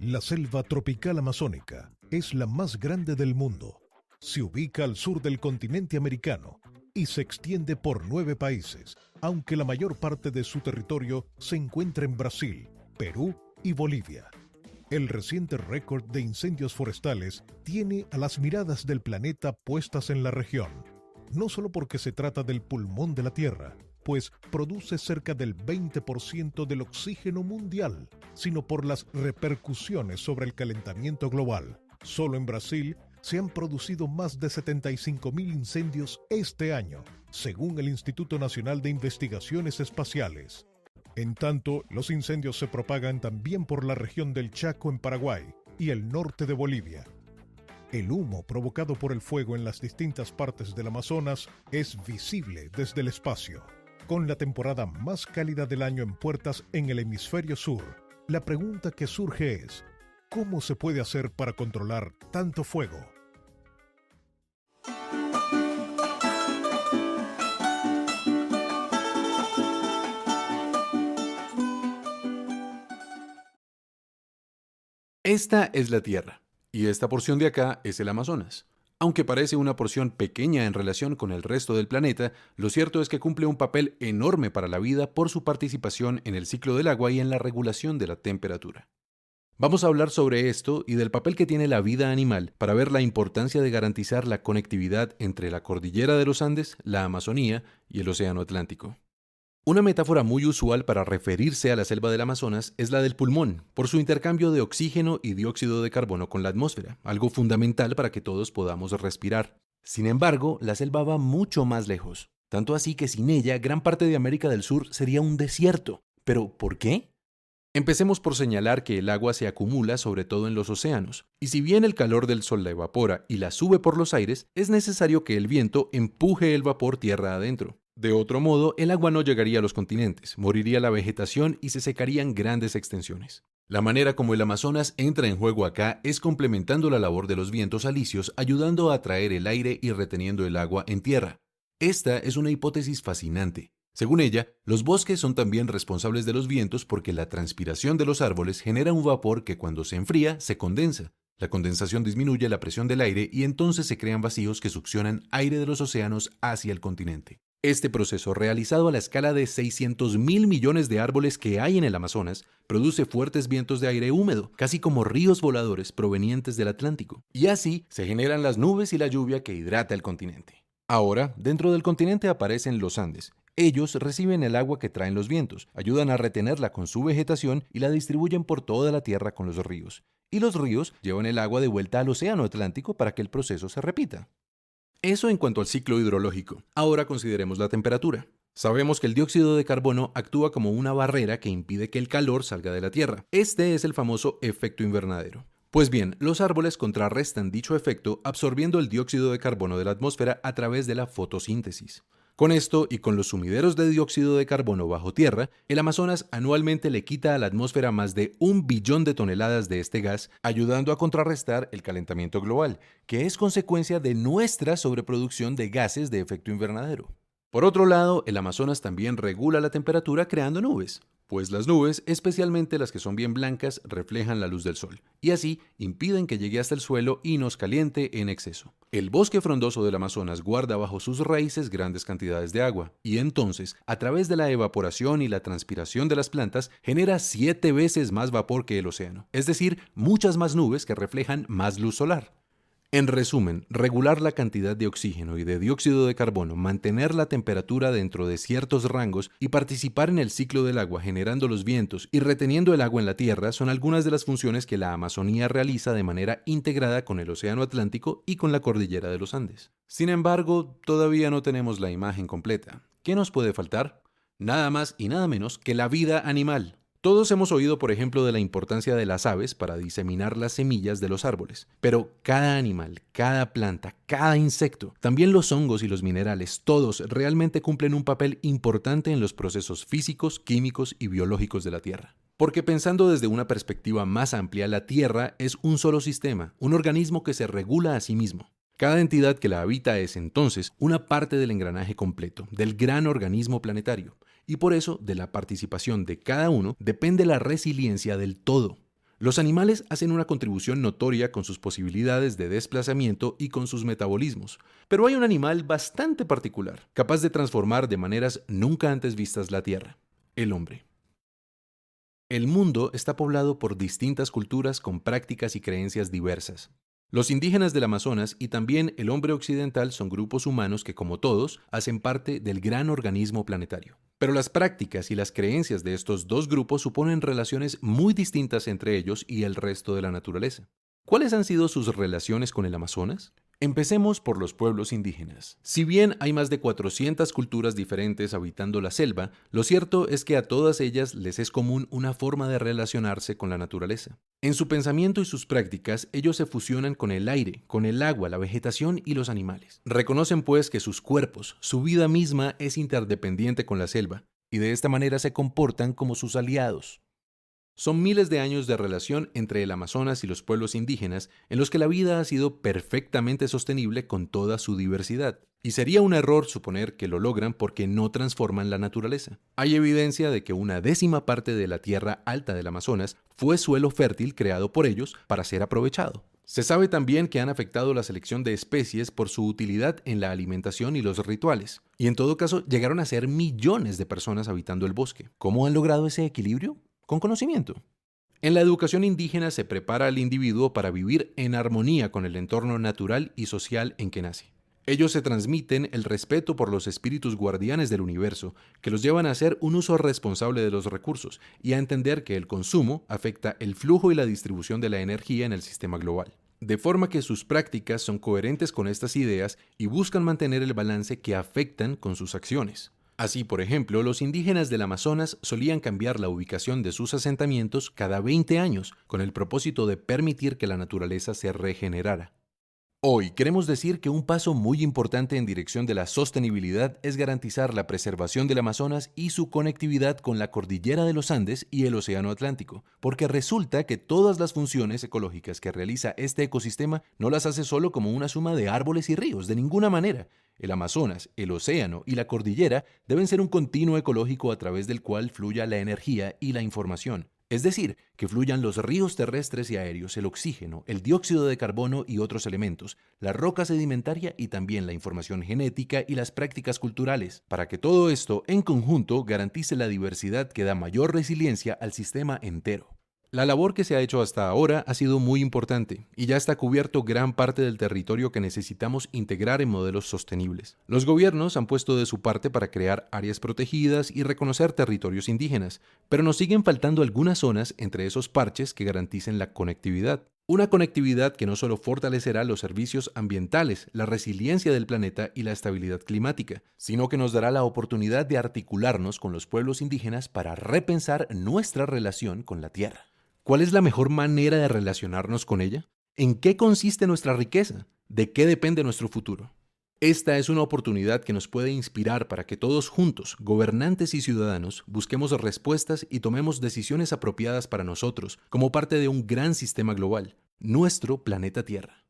La selva tropical amazónica es la más grande del mundo. Se ubica al sur del continente americano y se extiende por 9 países, aunque la mayor parte de su territorio se encuentra en Brasil, Perú y Bolivia. El reciente récord de incendios forestales tiene a las miradas del planeta puestas en la región, no solo porque se trata del pulmón de la Tierra, pues produce cerca del 20% del oxígeno mundial, sino por las repercusiones sobre el calentamiento global. Solo en Brasil se han producido más de 75.000 incendios este año, según el Instituto Nacional de Investigaciones Espaciales. En tanto, los incendios se propagan también por la región del Chaco en Paraguay y el norte de Bolivia. El humo provocado por el fuego en las distintas partes del Amazonas es visible desde el espacio. Con la temporada más cálida del año en puertas en el hemisferio sur, la pregunta que surge es, ¿cómo se puede hacer para controlar tanto fuego? Esta es la Tierra, y esta porción de acá es el Amazonas. Aunque parece una porción pequeña en relación con el resto del planeta, lo cierto es que cumple un papel enorme para la vida por su participación en el ciclo del agua y en la regulación de la temperatura. Vamos a hablar sobre esto y del papel que tiene la vida animal para ver la importancia de garantizar la conectividad entre la cordillera de los Andes, la Amazonía y el Océano Atlántico. Una metáfora muy usual para referirse a la selva del Amazonas es la del pulmón, por su intercambio de oxígeno y dióxido de carbono con la atmósfera, algo fundamental para que todos podamos respirar. Sin embargo, la selva va mucho más lejos, tanto así que sin ella gran parte de América del Sur sería un desierto. ¿Pero por qué? Empecemos por señalar que el agua se acumula sobre todo en los océanos, y si bien el calor del sol la evapora y la sube por los aires, es necesario que el viento empuje el vapor tierra adentro. De otro modo, el agua no llegaría a los continentes, moriría la vegetación y se secarían grandes extensiones. La manera como el Amazonas entra en juego acá es complementando la labor de los vientos alisios, ayudando a atraer el aire y reteniendo el agua en tierra. Esta es una hipótesis fascinante. Según ella, los bosques son también responsables de los vientos porque la transpiración de los árboles genera un vapor que cuando se enfría se condensa. La condensación disminuye la presión del aire y entonces se crean vacíos que succionan aire de los océanos hacia el continente. Este proceso, realizado a la escala de 600.000 millones de árboles que hay en el Amazonas, produce fuertes vientos de aire húmedo, casi como ríos voladores provenientes del Atlántico. Y así se generan las nubes y la lluvia que hidrata el continente. Ahora, dentro del continente aparecen los Andes. Ellos reciben el agua que traen los vientos, ayudan a retenerla con su vegetación y la distribuyen por toda la tierra con los ríos. Y los ríos llevan el agua de vuelta al Océano Atlántico para que el proceso se repita. Eso en cuanto al ciclo hidrológico. Ahora consideremos la temperatura. Sabemos que el dióxido de carbono actúa como una barrera que impide que el calor salga de la Tierra. Este es el famoso efecto invernadero. Pues bien, los árboles contrarrestan dicho efecto absorbiendo el dióxido de carbono de la atmósfera a través de la fotosíntesis. Con esto y con los sumideros de dióxido de carbono bajo tierra, el Amazonas anualmente le quita a la atmósfera más de 1 billón de toneladas de este gas, ayudando a contrarrestar el calentamiento global, que es consecuencia de nuestra sobreproducción de gases de efecto invernadero. Por otro lado, el Amazonas también regula la temperatura creando nubes, pues las nubes, especialmente las que son bien blancas, reflejan la luz del sol, y así impiden que llegue hasta el suelo y nos caliente en exceso. El bosque frondoso del Amazonas guarda bajo sus raíces grandes cantidades de agua, y entonces, a través de la evaporación y la transpiración de las plantas, genera 7 veces más vapor que el océano, es decir, muchas más nubes que reflejan más luz solar. En resumen, regular la cantidad de oxígeno y de dióxido de carbono, mantener la temperatura dentro de ciertos rangos y participar en el ciclo del agua generando los vientos y reteniendo el agua en la tierra son algunas de las funciones que la Amazonía realiza de manera integrada con el Océano Atlántico y con la cordillera de los Andes. Sin embargo, todavía no tenemos la imagen completa. ¿Qué nos puede faltar? Nada más y nada menos que la vida animal. Todos hemos oído, por ejemplo, de la importancia de las aves para diseminar las semillas de los árboles, pero cada animal, cada planta, cada insecto, también los hongos y los minerales, todos realmente cumplen un papel importante en los procesos físicos, químicos y biológicos de la Tierra. Porque pensando desde una perspectiva más amplia, la Tierra es un solo sistema, un organismo que se regula a sí mismo. Cada entidad que la habita es entonces una parte del engranaje completo, del gran organismo planetario. Y por eso, de la participación de cada uno, depende la resiliencia del todo. Los animales hacen una contribución notoria con sus posibilidades de desplazamiento y con sus metabolismos, pero hay un animal bastante particular, capaz de transformar de maneras nunca antes vistas la Tierra: el hombre. El mundo está poblado por distintas culturas con prácticas y creencias diversas. Los indígenas del Amazonas y también el hombre occidental son grupos humanos que, como todos, hacen parte del gran organismo planetario. Pero las prácticas y las creencias de estos dos grupos suponen relaciones muy distintas entre ellos y el resto de la naturaleza. ¿Cuáles han sido sus relaciones con el Amazonas? Empecemos por los pueblos indígenas. Si bien hay más de 400 culturas diferentes habitando la selva, lo cierto es que a todas ellas les es común una forma de relacionarse con la naturaleza. En su pensamiento y sus prácticas, ellos se fusionan con el aire, con el agua, la vegetación y los animales. Reconocen pues que sus cuerpos, su vida misma es interdependiente con la selva, y de esta manera se comportan como sus aliados. Son miles de años de relación entre el Amazonas y los pueblos indígenas en los que la vida ha sido perfectamente sostenible con toda su diversidad. Y sería un error suponer que lo logran porque no transforman la naturaleza. Hay evidencia de que una décima parte de la tierra alta del Amazonas fue suelo fértil creado por ellos para ser aprovechado. Se sabe también que han afectado la selección de especies por su utilidad en la alimentación y los rituales. Y en todo caso, llegaron a ser millones de personas habitando el bosque. ¿Cómo han logrado ese equilibrio? Con conocimiento. En la educación indígena se prepara al individuo para vivir en armonía con el entorno natural y social en que nace. Ellos se transmiten el respeto por los espíritus guardianes del universo, que los llevan a hacer un uso responsable de los recursos y a entender que el consumo afecta el flujo y la distribución de la energía en el sistema global. De forma que sus prácticas son coherentes con estas ideas y buscan mantener el balance que afectan con sus acciones. Así, por ejemplo, los indígenas del Amazonas solían cambiar la ubicación de sus asentamientos cada 20 años, con el propósito de permitir que la naturaleza se regenerara. Hoy queremos decir que un paso muy importante en dirección de la sostenibilidad es garantizar la preservación del Amazonas y su conectividad con la cordillera de los Andes y el Océano Atlántico, porque resulta que todas las funciones ecológicas que realiza este ecosistema no las hace solo como una suma de árboles y ríos, de ninguna manera. El Amazonas, el océano y la cordillera deben ser un continuo ecológico a través del cual fluya la energía y la información. Es decir, que fluyan los ríos terrestres y aéreos, el oxígeno, el dióxido de carbono y otros elementos, la roca sedimentaria y también la información genética y las prácticas culturales, para que todo esto en conjunto garantice la diversidad que da mayor resiliencia al sistema entero. La labor que se ha hecho hasta ahora ha sido muy importante y ya está cubierto gran parte del territorio que necesitamos integrar en modelos sostenibles. Los gobiernos han puesto de su parte para crear áreas protegidas y reconocer territorios indígenas, pero nos siguen faltando algunas zonas entre esos parches que garanticen la conectividad. Una conectividad que no solo fortalecerá los servicios ambientales, la resiliencia del planeta y la estabilidad climática, sino que nos dará la oportunidad de articularnos con los pueblos indígenas para repensar nuestra relación con la tierra. ¿Cuál es la mejor manera de relacionarnos con ella? ¿En qué consiste nuestra riqueza? ¿De qué depende nuestro futuro? Esta es una oportunidad que nos puede inspirar para que todos juntos, gobernantes y ciudadanos, busquemos respuestas y tomemos decisiones apropiadas para nosotros, como parte de un gran sistema global, nuestro planeta Tierra.